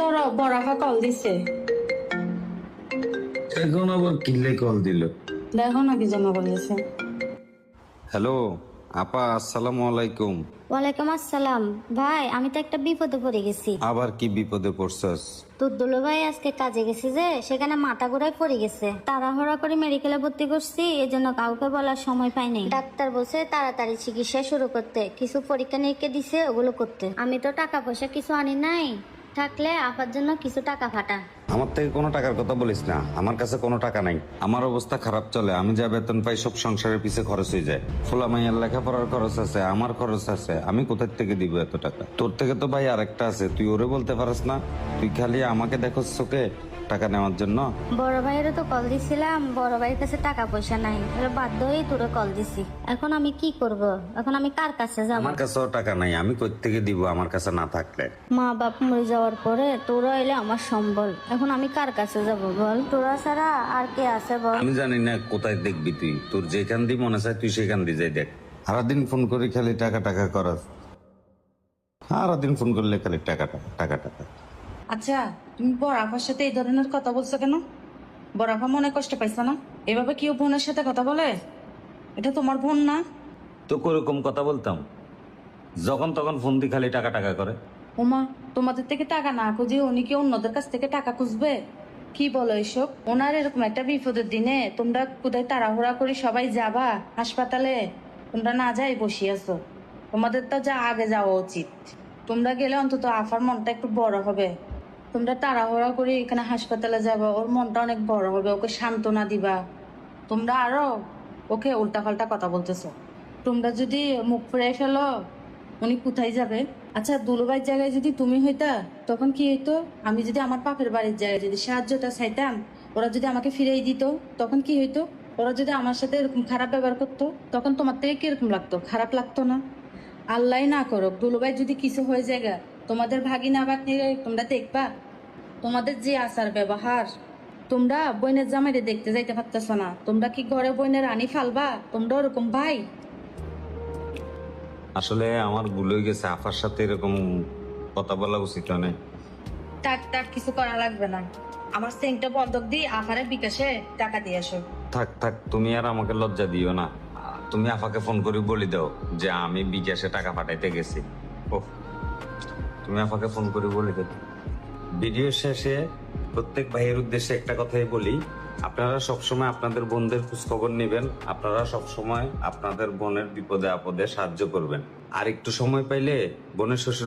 ধরো বড়াফা কল দিছে। এখন আবার কিল্লে কল দিল। দেখো না কি জন্য বলেছে। হ্যালো আপা, আসসালামু আলাইকুম। ওয়ালাইকুম আসসালাম। ভাই আমি তো একটা বিপদে পড়ে গেছি। আবার কি বিপদে পড়ছস? তোর দুলো ভাই আজকে কাজে গেছে যে, সেখানে মাথা ঘুরায় পড়ে গেছে। তাড়াহুড়া করে মেডিকেলে ভর্তি করছি, এই জন্য কাউকে বলার সময় পাইনি। ডাক্তার বলছে তাড়াতাড়ি চিকিৎসা শুরু করতে, কিছু পরীক্ষা নিরীক্ষা দিছে ওগুলো করতে। আমি তো টাকা পয়সা কিছু আনি নাই, থাকলে আপার জন্য কিছু টাকা ফাটা। আমার থেকে কোনো টাকার কথা বলিস না, আমার কাছে কোনো টাকা নাই। আমার অবস্থা খারাপ চলে, আমি যা বেতন পাই সব সংসারের পিছে খরচ হয়ে যায়। ফোলা মাইয়ার লেখাপড়ার খরচ আছে, আমার খরচ আছে, আমি কোথার থেকে দিব এত টাকা? তোর থেকে তো ভাই আরেকটা আছে, তুই ওরে বলতে পারিস না? তুই খালি আমাকে দেখোস চোখে টাকা নেওয়ার জন্য। বড় ভাইয়েরও তো কল দিছিলাম, বড় ভাইয়ের কাছে টাকা পয়সা নাই, বাধ্য হয়ে তোরে কল দিছি। এখন আমি কি করব? এখন আমি কার কাছে যাব? আমার কাছেও টাকা নাই, আমি কই থেকে দিব আমার কাছে না থাকলে? মা বাপ মরে যাওয়ার পরে তোরা এলে আমার সম্বল, এখন আমি কার কাছে যাব বল? তোরা ছাড়া আর কে আছে বল? আমি জানি না কোথায় দেখবি তুই, তোর যেখান দিয়ে মনে চায় তুই সেখান দিয়ে যাই দেখ। সারাদিন ফোন করি খালি টাকা টাকা করস, সারাদিন ফোন করলে খালি টাকা টাকা টাকা টাকা। আচ্ছা, তুমি বড়াফার সাথে এই ধরনের কথা বলছো কেন? বড়াফা মনে কষ্ট পাইছো না? এভাবে কেউ বোনের সাথে কথা বলে? এটা তোমার বোন না? তো কোরকম কথা বলতাম, যখন তখন ফোন দিয়ে খালি টাকা টাকা করে। ওমা, তোমাদের থেকে টাকা না খুঁজে উনি কি অন্যদের কাছ থেকে টাকা খুঁজবে? কি বলো এসব? ওনার এরকম একটা বিপদের দিনে তোমরা কোথায় তাড়াহুড়া করে সবাই যাবা হাসপাতালে, তোমরা না যাই বসে আছো। তোমাদের তো যা আগে যাওয়া উচিত। তোমরা গেলে অন্তত আফার মনটা একটু বড় হবে। তোমরা তাড়াহুড়া করে এখানে হাসপাতালে যাবা, ওর মনটা অনেক বড় হবে, ওকে সান্ত্বনা দিবা। তোমরা আরো ওকে উল্টাপাল্টা কথা বলতেছো। তোমরা যদি মুখ ফিরাই ফেলো, উনি কোথায় যাবে? আচ্ছা, দুলোবাইয়ের জায়গায় যদি তুমি হইতা তখন কি হইতো? আমি যদি আমার বাপের বাড়ির জায়গায় যদি সাহায্যটা চাইতাম, ওরা যদি আমাকে ফিরিয়ে দিত, তখন কি হইতো? ওরা যদি আমার সাথে এরকম খারাপ ব্যবহার করতো, তখন তোমার থেকে কিরকম লাগতো? খারাপ লাগতো না? আল্লাহ না করুক দুলোবাই যদি কিছু হয়ে যায়, তোমাদের ভাগিনা ভাগ্নিরে তোমরা দেখবা? তোমাদের যে আচার ব্যবহার, তোমরা বইনের জামাইরে দেখতে যাইতে পারতেছ না, তোমরা কি ঘরে বইনের রানী ফালবা? তোমরা ওরকম ভাই? আসলে আমার ভুল হয়ে গেছে, আফার সাথে এরকম কথা বলা উচিত নয়। টাক টাক কিছু করা লাগবে না, আমার সেংটা বন্ধক দিয়ে আফারে বিকাশে টাকা দিয়ে আসো। থাক থাক, তুমি আর আমাকে লজ্জা দিও না। তুমি আফাকে ফোন করে বলে দাও যে আমি বিকাশে টাকা পাঠাইতে গেছি। ও, তুমি আফাকে ফোন করে বলে দাও। ভিডিও শেষে প্রত্যেক ভাইয়ের উদ্দেশ্যে একটা কথাই বলি, আপনারা সবসময় আপনাদের বোনদের খোঁজ খবর নেবেন, আপনারা সবসময় আপনাদের বোনের বিপদে আপদে সাহায্য করবেন। আর একটু সময় পাইলে বোনের শ্বশুর